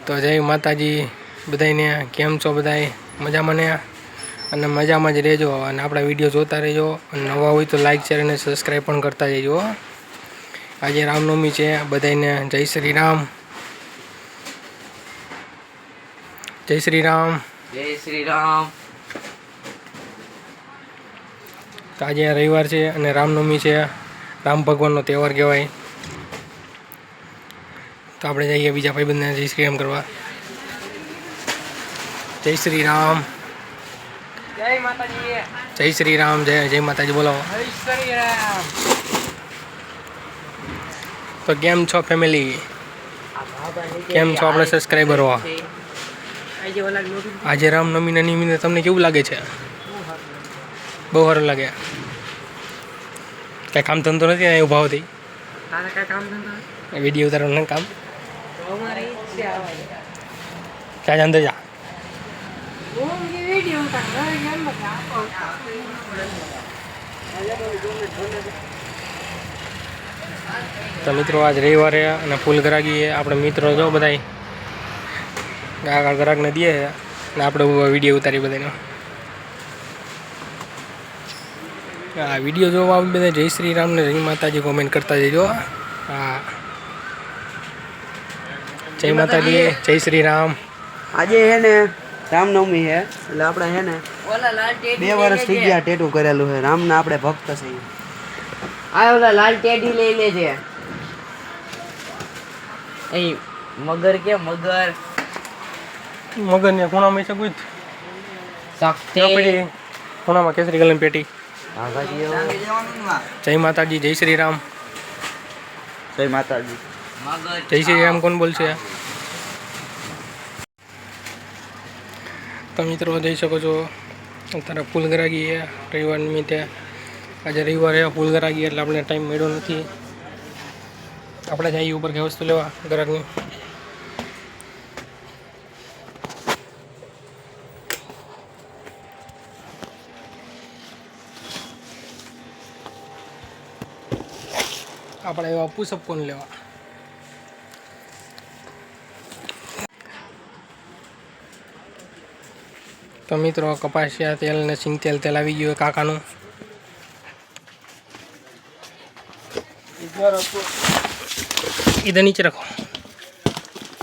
તો જય માતાજી બધાને, કેમ છો બધાય? મજામાં ને? અને મજામાં જ રહેજો અને આપણા વિડીયો જોતા રહેજો અને નવા હોય તો લાઈક શેર અને સબસ્ક્રાઈબ પણ કરતા જજો. આજે રામનવમી છે, બધાને જય શ્રી રામ. જય શ્રી રામ. જય શ્રી રામ. તો આજે રવિવાર છે અને રામનવમી છે, રામ ભગવાનનો તહેવાર કહેવાય. તો આપણે જઈએ બીજા ભાઈબંધને જય શ્રી રામ કરવા. જય શ્રી રામ. જય માતાજી. જય શ્રી રામ. જય માતાજી બોલાવો. જય શ્રી રામ. તો કેમ છો ફેમિલી? કેમ છો આપણે સબસ્ક્રાઈબરો? આજે રામનવમીના નિમિત્તે તમને કેવું લાગે છે? બહુ સારું લાગે. કાંઈ કામ ધંધો નથી ને ઊભા હોતી? વિડીયો ઉતારવાનું કામ ક્યાં અંદર જા. તો મિત્રો આજ રવિવારે અને ફૂલ ગ્રાહકી આપણે મિત્રો જો બધા આગળ ગ્રાહકને દે ને આપણે વિડીયો ઉતારી બધાનો. હા, વિડીયો જોવા આવે બધા જય શ્રી રામ ને જય માતાજી કોમેન્ટ કરતા જજો. હા, જય માતાજી, જય શ્રી રામ. આજે હે ને રામનવમી હે એટલે આપણે હે ને 2 વર્ષ થઈ ગયા ટેટુ કરેલું છે. રામના આપણે ભક્ત છીએ. આ ઓલા લાલ ટેડી લઈ લેજે. અહીં મગર કે મગર મગરને ખૂણામાં છે કોઈ શક્તિ ખૂણામાં કેસરી કલરની પેટી. જય માતાજી, જય શ્રી રામ. જય માતાજી. જય શ્રી રામ કોણ બોલશે? તો મિત્રો જઈ શકો છો. અત્યારે ફૂલ ગ્રાહકી છે રવિવાર નિમિત્તે. આજે રવિવારે ફૂલ ગ્રાહકી એટલે આપણે ટાઈમ મળ્યો નથી. આપણે જઈએ ઉપર કે વસ્તુ લેવા ગ્રાહકની. આપણે એવા પુષપ કોણ લેવા. તો મિત્રો કપાસિયા તેલ ને સિંગ તેલ આવી ગયું કાકાનું. इधर नीचे रखो.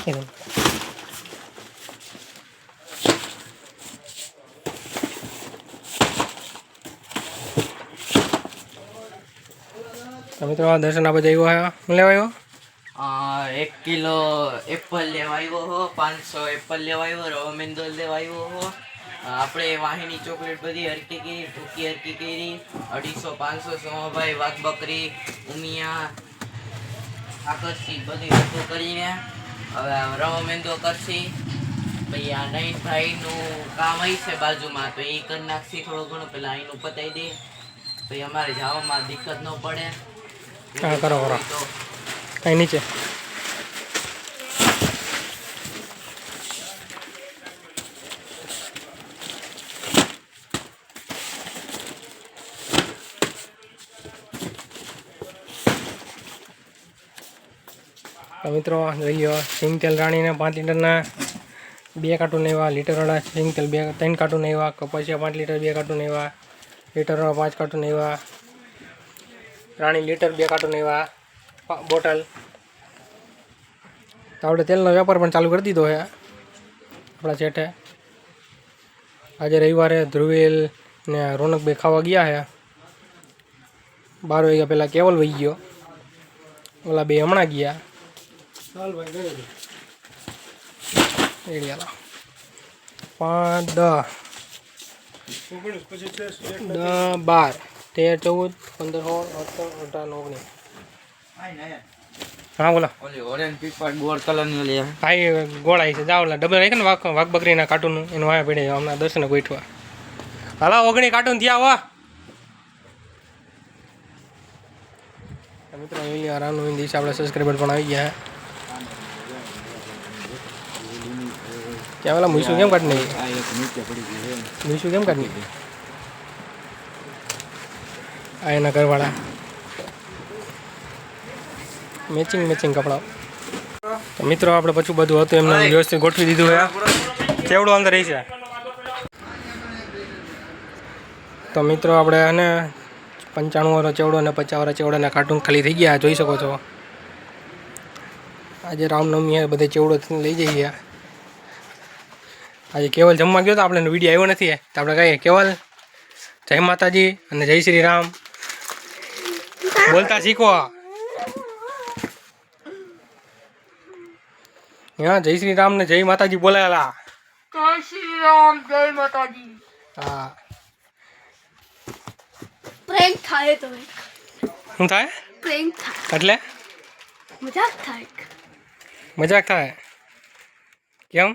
इधर મિત્રો દર્शन आप जाइयो है लेवायो 1 કિલો એપલ લેવાયો હો, 500 એપલ લેવાયો, રવો મેંદો લેવાયો હો. આપણે વાહિની ચોકલેટ બધી હરકી કરી, ટૂંકી હરકી કરી, 250 500 સોમાભાઈ વાઘ બકરી ઉમિયા આકર્ષી બધી વસ્તુ કરીને હવે રવો મેંદો કરશી. પછી આ નયનભાઈનું કામ અહીં છે બાજુમાં, તો એ કરી નાખશી થોડું ઘણું. પેલા અહીંનું પતાવી દે પછી અમારે જવામાં દિક્કત ન પડે. हाँ करो करो कहीं नीचे. तो मित्रों જોઈએ સિંગ તેલ રાણીને 5 લીટરના 2 કાર્ટૂન એવા, લીટરવાળા સિંગ તેલ 3 કાર્ટૂન એવા, કપાસિયા 5 લીટર 2 કાર્ટૂન એવા, લીટરવાળા 5 કાર્ટૂન એવા, રાણી લીટર 2 કાર્ટૂન એવા બોટલ. તો આપણે તેલનો વેપાર પણ ચાલુ કરી દીધો છે આપણા શેઠે. આજે રવિવારે ધ્રુવેલ ને રોનકભાઈ ખાવા ગયા છે. 12 વાગ્યા પહેલાં કેવલ વહી ગયો, ઓલા બે હમણાં ગયા. ચાલ ભાઈ રેડી હાલો. 5 10 12 13 14 15 16 17 18 19. हाँ बोला. ઓલી ઓરેન્જ પીપર ગોળ કલરની લે. હા એ ગોળાઈ છે. જાવ ડબલ રાખે ને વાઘ બકરીના કાર્ટૂન એનું વાયા પડે હમણાં દર્શને ગોઠવા. હાલા 19 કાર્ટૂન થયા હવા. મિત્રો અહીંયા રામનવમી દિવસે આપણે સબસ્ક્રાઈબર પણ આવી ગયા. ક્યાં પેલા મૂઈશું કેમ કાઢી નહીં? મૂઈશું કેમ કાઢી નહીં? આ એના ઘરવાળા મેચિંગ કપડાં. તો મિત્રો આપણે પછી બધું હતું એમને વ્યવસ્થિત ગોઠવી દીધું છે. ચેવડો અંદર રહી છે. તો મિત્રો આપણે અને 95 વાળો ચેવડો અને 50 વાળા ચેવડાના કાર્ટૂન ખાલી થઈ ગયા જોઈ શકો છો. આજે રામનવમી બધે ચેવડો લઈ જઈએ. આજે કેવલ જમવા ગયો તો આપણે વિડીયો આવ્યો નથી તો આપણે કહીએ કેવલ જય માતાજી અને જય શ્રી રામ બોલતા શીખો. હા જય શ્રી રામ ને જય માતાજી બોલાયેલા. જય શ્રી રામ જય માતાજી. હા પ્રેન્ક થાય તો શું થાય પ્રેન્ક થાય એટલે મજાક થાય મજાક થાય કેમ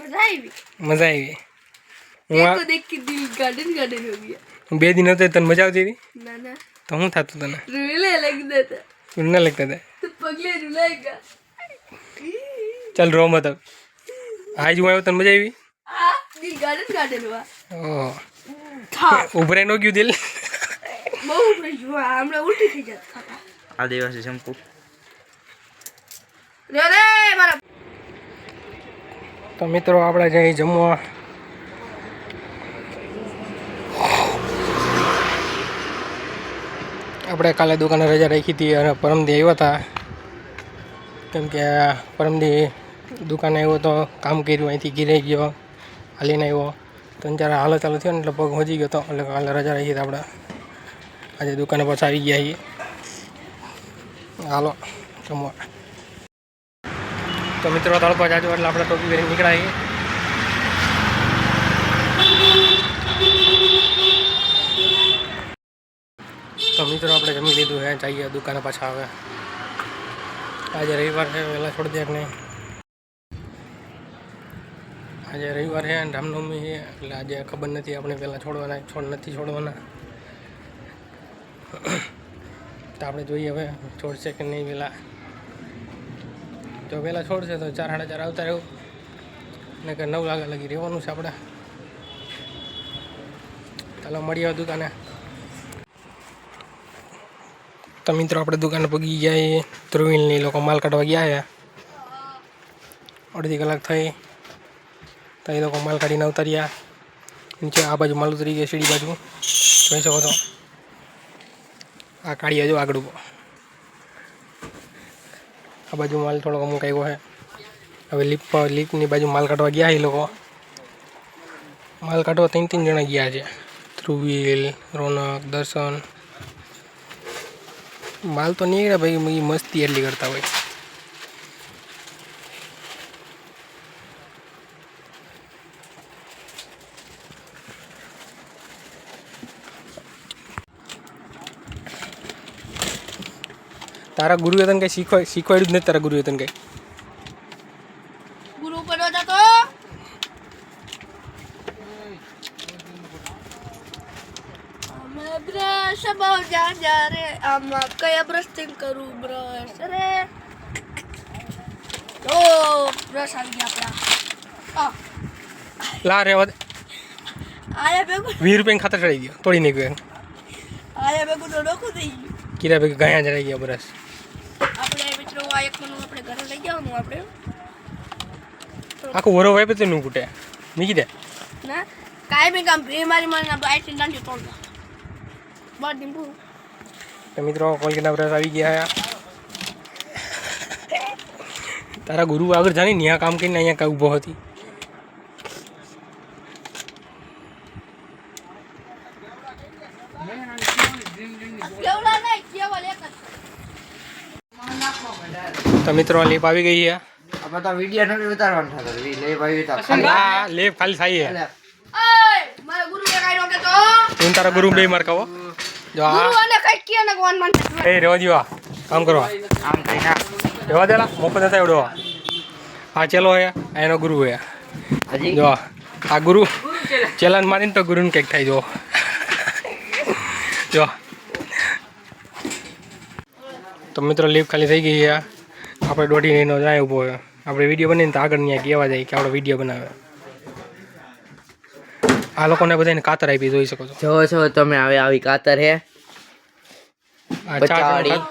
મજા આવી મજા આવી. देखो देख के दिल गार्डन गार्डन हो गया. હું 2 દિન હતો તને મજા આવતી હતી ना ना તો શું થતું તને रोने लगता था ના લગતા હતા. तो पगले रुलाएगा. ચાલ રો મત આજ હું આવ્યો તને મજા આવી. दिल गार्डन गार्डन हुआ ઓહ था ઉભરાઈ નો ગયું દિલ. બહુ ફ્રેશ હુआ हमरा उल्टी થઈ જતા હતા. આદિવાસી શેમ્પુ. રે રે મારા તો મિત્રો આપણે જઈ જમવા. આપણે કાલે દુકાને રજા રાખી હતી અને પરમદી આવ્યા હતા કેમ કે પરમદી દુકાને આવ્યો તો કામ કર્યું અહીંથી ગીરાઈ ગયો હાલીને આવ્યો 3-4 હાલો ચાલુ થયો ને એટલે પગ હોજી ગયો હતો એટલે કાલે રજા રાખી હતી આપણે. આજે દુકાને પાછા આવી ગયા છીએ. હાલો જમવા. તો મિત્રો તળપા જાજો એટલે આપણે ટોપી પહેરીને નીકળાઈએ. તો મિત્રો આપણે જમી લીધું હે જઈએ દુકાને પાછા આવે. આજે રવિવાર છે વહેલા છોડી દે કે નહીં. આજે રવિવાર છે અને રામનવમી છે એટલે આજે ખબર નથી આપણે પહેલાં છોડવાના નથી છોડવાના. તો આપણે જોઈએ હવે છોડશે કે નહીં વહેલા. જો વહેલા છોડશે તો 4-4:30 આવતા રહેવું ને કે 9 વાગ્યા લગી રહેવાનું છે આપણે. ચાલો મળીએ દુકાને. તો મિત્રો આપણે દુકાને પગી ગયા. ધ્રુવીલની લોકો માલ કાઢવા ગયા છે. અડધી કલાક થઈ તો એ લોકો માલ કાઢીને ઉતાર્યા. નીચે આ બાજુ માલ ઉતરી ગયા સીડી બાજુ જોઈ શકો છો. આ કાઢીએ જો આગળ આ બાજુ માલ થોડોક અમુક આવ્યો છે. હવે લીપની બાજુ માલ કાઢવા ગયા એ લોકો. માલ કાઢવા 3 જણા ગયા છે. ધ્રુવીલ, રોનક, દર્શન. માલ તો નીકળે ભાઈ મસ્તી એટલી કરતા હોય. તારા ગુરુએ તને કંઈ શીખવાડ્યું જ નથી. તારા ગુરુએ તને કંઈ ગુરુ પર જતો અમે બ્રશ બહુ જા રે આમાં કયા બ્રશિંગ કરું બ્રશ રે ઓ બ્રશ આવી ગયા આપણા લા રેવા દે. આયા ભેગું 20 રૂપિયાની ખાતર ચડી ગયો તોડી નાખ્યું. આયા ભેગું તો ડોકું થઈ ગયું. કીરા ભેગા ગાયા ચડાઈ ગયા બરસ. આપણે મિત્રો આ એક મનું આપણે ઘરે લઈ જવાનું આપણે આખું વરો વાય પછી નું કૂટે મૂકી દે. ના કાંઈ કામ બીમારી માં આઈસ્ક્રીમ દાંડી તોડ બાદ દીંબુ. તો મિત્રો કોલગેટના બ્રશ આવી ગયા. તારા ગુરુ આગળ જાણી ને કામ કરીને અહીંયા કાંઈ ઊભો હતી. કેવડા નહીં કેવલ એક જ. તો મિત્રો લીપ આવી ગઈ છે. આપણે તો વિડિયો નથી ઉતારવાનો થતો લે ભાઈ તો આ લીપ ખાલી થાય છે. ઓય મારા ગુરુ ને કાઈ રોકે તો તું તારા ગુરુ બે માર કાવો. જો આ ગુરુ અને કઈ કે ને કોણ મન એ રેવા દીવા કામ કરવા આમ કઈ ના રેવા દેલા મોકો દેતા એવડો. આ ચેલો હે એનો ગુરુ હે. હજી જો આ ગુરુ ચેલાન મારીને તો ગુરુને કંઈક થાય. જો જો તો મિત્રો લીપ ખાલી થઈ ગઈ છે. આપણે દોઢી એનો જાય ઊભો હોય. આપણે વિડીયો બનાવીને તો આગળ ત્યાં કહેવા જાય કે આપણે વિડીયો બનાવે. આ લોકોને બધાને કાતર આપી જોઈ શકો છો. જો છો તમે હવે આવી કાતર હે આ 4 જણ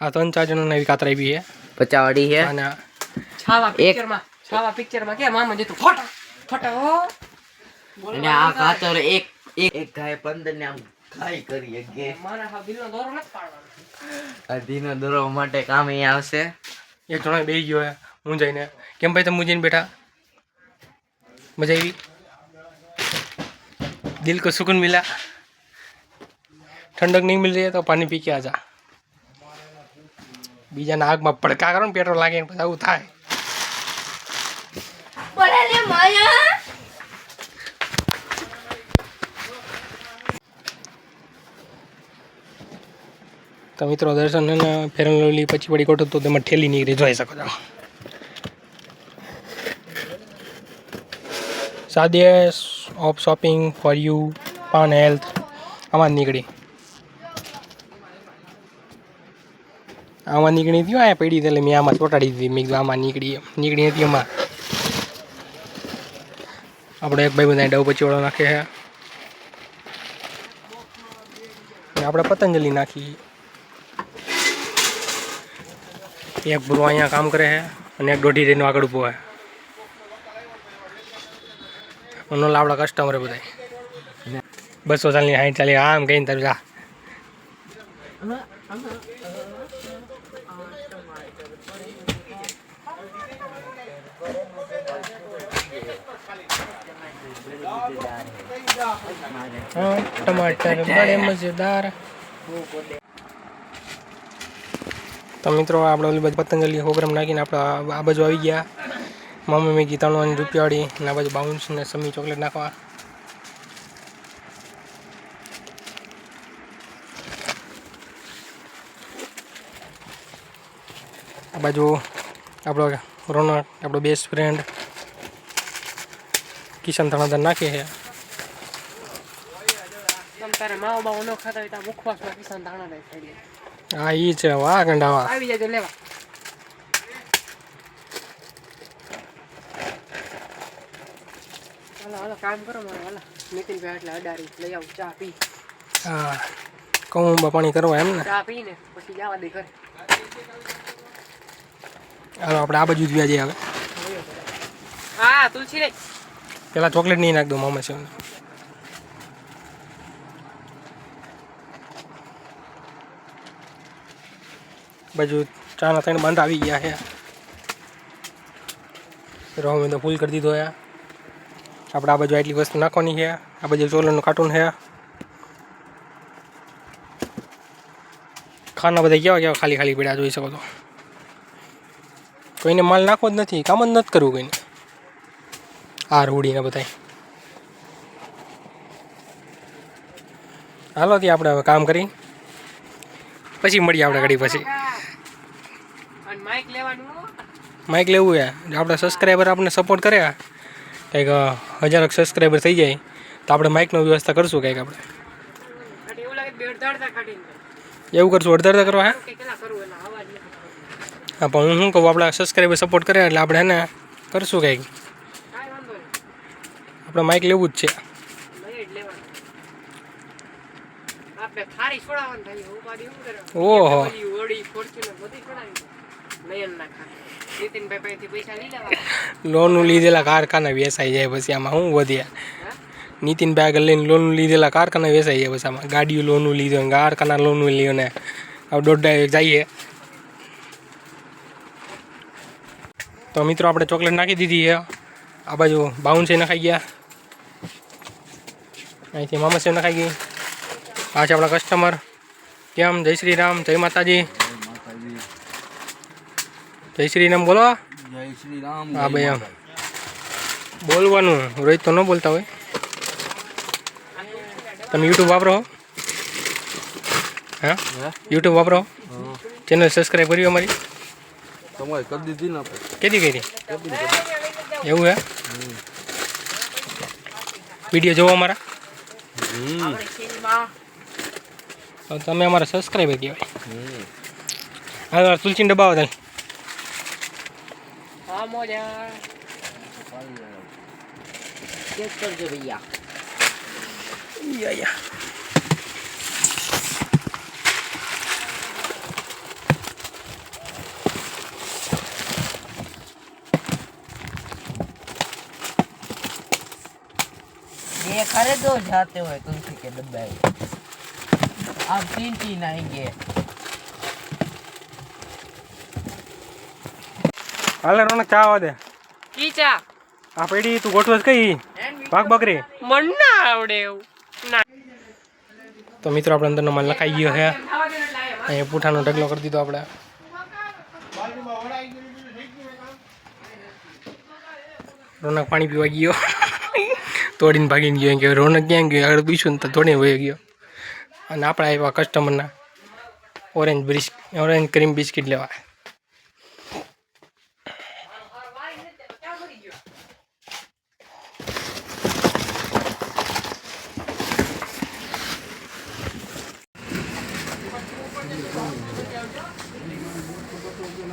આ 3-4 જણને એવી કાતર આપી છે. પચાવાડી છે અને છાવા પિક્ચરમાં કે મામા જતું ફોટા ફોટા હો અને આ ખાતર એક ગાય 15 ને આમ ખાઈ કરી કે મારા હા બિલનો દોરો નથી પાડવાનો આ દીનો દોરવા માટે કામ અહીં આવશે. એક જણો બેસી ગયો હે હું જઈને. કેમ ભાઈ તમે જઈને બેઠા? મજા આવી? दिल को सुकून मिला? ठंडक नहीं मिल रही है तो पानी पी के आ जा. बीजा नाक में पड़का करो ने पेट्रोल लागे પછી આવું થાય. બોલે લે માયા તો મિત્રો દર્શન ને ફેરન લવલી પછી પડી કોટો તો તેમાં ઠેલી નીકળી જોઈ શકો છો. સાદેસ ઓફ શોપિંગ ફોર યુ પાન હેલ્થ આમાં નીકળી હતી. આ પડી એટલે મેં આમાં ચોટાડી દીધી. મેં કીધું આમાં નીકળી હતી એમાં. આપણે એક ભાઈ બધા ડવ પચીવાળો નાખે છે અને આપણે પતંજલિ નાખી. એક બુરો અહીંયા કામ કરે છે અને એક દોઢી રેનો આગળ ઊભો છે. ઓનો આપણા કસ્ટમર બધા 200 ચાલની 60 ચાલી આમ કહીને તારું જા. हाँ टमाटर बड़े मजेदार. तो मित्रों આપણે ઓલી બાજુ પતંજલિ પ્રોગ્રામ નાખીને આપણે આ બાજુ આવી ગયા. મમ્મી મેં ગીતા 93 રૂપિયાવાળી અને આ બાજુ બાઉન્સ ને સમી ચોકલેટ નાખવા. આ બાજુ આપણો રોનક આપણો બેસ્ટ ફ્રેન્ડ કિશન ધણાધર નાખે છે. તારે માવો બાવો ન ખાતા હોય તો મુખવાસમાં કિસાન દાણા દઈ ખાઈ લે. હા ઈ છે વાહ ગંડાવા. આવી જજો લેવા. હાલો કામ કરો મારે હાલો નીતિનભાઈ એટલે અડારી લઈ આવું ચા પી. હા કહું પાણી કરવા એમ ને. ચા પીને પછી જવા દે ઘરે. હાલો આપણે આ બાજુ જ વ્યા જઈએ હવે. હા તુલસી રે પેલા ચોકલેટ નહીં નાખ દો મામા છે. બાજુ ચાના 3 બંધ આવી ગયા છે. રહો મેં તો ફૂલ કરી દીધો છે. આપણે આ બાજુ આટલી વસ્તુ નાખવાની છે. આ બાજુ ચોકલેટનું કાર્ટૂન છે. ખાના બધા કેવા ખાલી ખાલી પડ્યા જોઈ શકો છો. કોઈને માલ નાખવો જ નથી, કામ જ નથી કરવું કોઈને. આ રૂડીને બધાય હાલો ત્યાં આપણે હવે કામ કરી પછી મળીએ આપણે ઘડી પછી. અને માઈક લેવાનું માઇક લેવું છે આપણે સબસ્ક્રાઈબર આપણે સપોર્ટ કરે કંઈક 1000 સબસ્ક્રાઈબર થઈ જાય તો આપણે માઇકનો વ્યવસ્થા કરશું કંઈક. આપણે એવું લાગે બે અડધા કાઢીને એવું કરશું અડધા કરવા. કે કેટલા કરવું એટલે આવાજ નહીં. હા પણ હું શું કહું આપણા સબસ્ક્રાઈબર સપોર્ટ કરે એટલે આપણે એને કરશું કંઈક. કાંઈ વાંધો નહીં આપણે માઇક લેવું જ છે. લઈ જ લેવાનું. આપણે થાળી છોડાવવાનું થાય ઉપાડી શું કરવાનું. ઓહો ઓડી ફોર્ચ્યુનર બધી છોડાવી નયન ના ખા નીતિનભાઈ પાસેથી પૈસા લઈ લેવા. લોનનું લીધેલા કારખાના વેચાઈ જાય પછી આમાં શું વધ્યા. નીતિનભાઈ આગળ લઈને લોનનું લીધેલા કારખાના વેચાઈ જાય પછી આમાં ગાડીઓ લોનનું લીધું કારખાના લોનનું લીધું ને હવે દોઢ જઈએ. તો મિત્રો આપણે ચોકલેટ નાખી દીધી છે. આ બાજુ બાઉન્સ નખાઈ ગયા. અહીંથી મામા સેવ નખાઈ ગઈ. આ છે આપણા કસ્ટમર. કેમ? જય શ્રી રામ, જય માતાજી. જય શ્રી રામ બોલો. જય શ્રી રામ. હા ભાઈ એમ બોલવાનું રોહિત તો ન બોલતા હોય. તમે યુટ્યુબ વાપરો? હા યુટ્યુબ વાપરો? ચેનલ સબસ્ક્રાઈબ કરી અમારી? તમારે કરી દીધી ને કેદી કરી? એવું હે? વિડીયો જોવો અમારા? તો તમે અમારા સબસ્ક્રાઈબર કહેવાય. હા તુલસીને ડબ્બા આવે હા મોજા ચેક કરજો ભૈયા. યા ये खरीदो जाते हुए तुलसी के डब्बे आप 3 आएंगे હાલે રોનક ચા આવવા દે કી ચા આ પેઢી તું ગોઠવસ કઈ ભાગ બકરી મન ના આવડે એવું ના તો મિત્રો આપણે અંદરનો માલ લખાઈ ગયો છે અહીંયા પૂઠાનો ઢગલો કરી દીધો આપણે રોનક પાણી પીવા ગયો તોડીને ભાગીને ગયો કે રોનક ક્યાં ગયો આગળ પીશું ને તો તોડીને વહી ગયો અને આપણે આવ્યા કસ્ટમરના ઓરેન્જ ક્રીમ બિસ્કિટ લેવા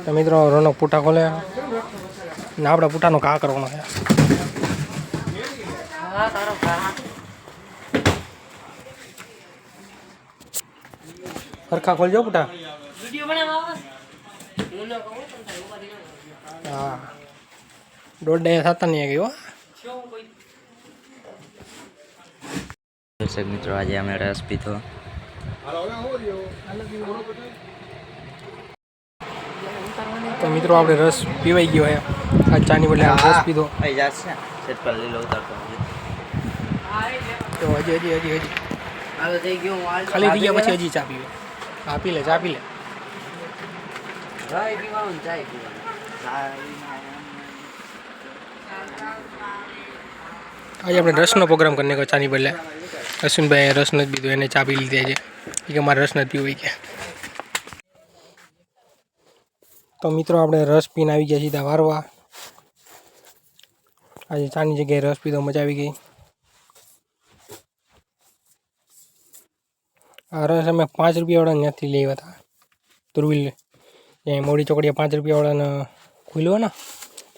તો મિત્રો રોનક પૂઠા ખોલે ને આપણે પૂઠાનો ઘા કરવાનો છે સરખા ખોલજો પૂઠા હા દોઢ થતા નહીં ગયો દર્શક મિત્રો આજે અમે રસ પીધો તો મિત્રો આપણે રસ પીવાઈ ગયો છે આ ચાની બદલે રસ પીધો તો હજી ખાલી થઈ ગયા પછી હજી ચા પીવે હા પી લે ચા પી લે આજે આપણે રસનો પ્રોગ્રામ કરીને ગયો ચાની બદલે અશ્વિનભાઈ રસ નથી પીધો એને ચા પી લીધી છે કે મારે રસ નથી પીવું કે તો મિત્રો આપણે રસ પીને આવી ગયા સીધા વારવા આજે ચાની જગ્યાએ રસ પીધો મજા આવી ગઈ આ રસ અમે 5 રૂપિયાવાળા ત્યાંથી લેવા હતા ધ્રુવીલ ત્યાં મોડી ચોકડીએ 5 રૂપિયાવાળાને ખુલ્યો ને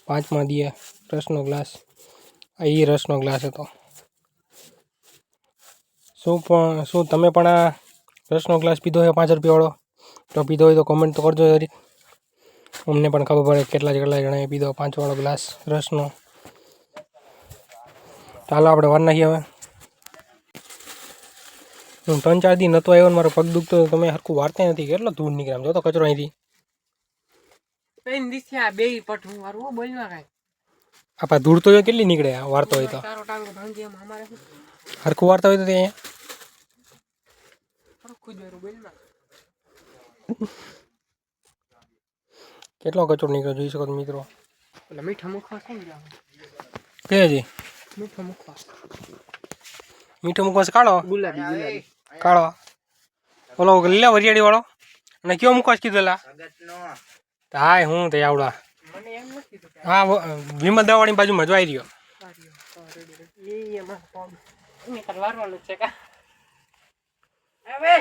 5માં દીએ રસનો ગ્લાસ આ એ રસનો ગ્લાસ હતો શું તમે પણ આ રસનો ગ્લાસ પીધો છે 5 રૂપિયાવાળો તો પીધો હોય તો કોમેન્ટ તો કરજો જરી અમને પણ ખબર પડે કેટલા જણાએ પીધો 5 વાળો ગ્લાસ રસનો ચાલો આપણે વાર નાખીએ હવે હું 3-4 દી નહોતો આવ્યો ને મારો પગ દુખતો તમે હરખું વારતા નથી કેટલો ધૂળ નીકળે આમ જો તો કચરો અહીંથી પેન દીસ્યા બે પઠું વારવું બોલ ના કાઈ આપા ધૂળ તો કેટલી નીકળે વારતો હોય તો તારો ટાંગો ભાંગી આમ અમારે હરખું વારતા હોય તો ત્યાં હરખું જોરું બોલ ના કેટલો કચરો નીકળ્યો જોઈ શકો મિત્રો એટલે મીઠા મુખવા શું જાવ કે જી મીઠા મુખવા મીઠો મુકવાસ કાઢો ગુલાબી કાઢો ઓલો લીલા વરિયાળી વાળો અને કયો મુકવાસ કીધેલા હાય હું તે આવડા મને એમ નથી કીધું હા વિમલ દવાવાળી બાજુમાં જોઈ રહ્યો એ એમાં કોમ એને કરવાનું છે કા હવે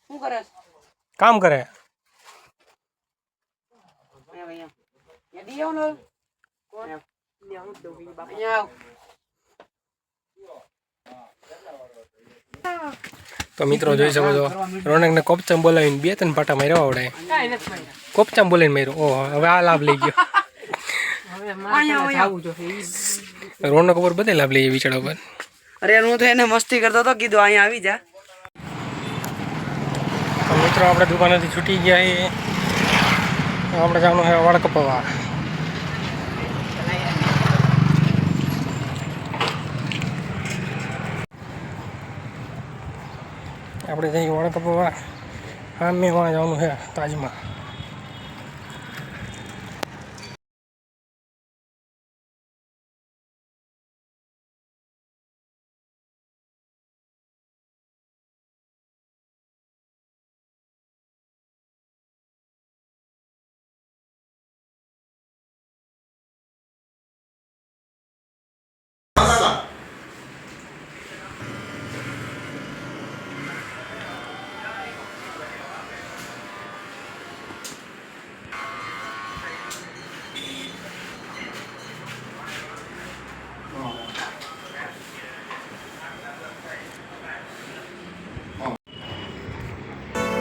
શું કરે કામ કરે યદી આવ ને કોણ ને હું તો બી બાપા અહીંયા તો મિત્રો જોઈ શકો છો રોનકને કોપચામ બોલાવીને 2-3 પાટા માર્યા આવડે કાઈ નથી માર્યા કોપચામ બોલાવીને માર્યો ઓહો હવે આ લાભ લઈ ગયો હવે મારે જાવું જોઈએ રોનક ઉપર બધે લાભ લઈએ વિચારો પર અરે હું તો એને મસ્તી કરતો હતો કીધું અહીંયા આવી જા તો મિત્રો આપણે દુકાનેથી છૂટી ગયા છીએ આપણે જવાનું છે વાળ કપાવવા આપણે જઈએ વાળ કપાવવા હા મેં વાં જવાનું છે તાજમાં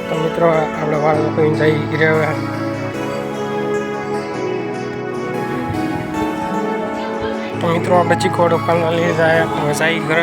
તો મિત્રો આપણે વાળ કપાવીને જઈ રહ્યા હવે તો મિત્રો આપણે ચીખોડો કાલના લઈ જાય હવે સાઈ ઘરે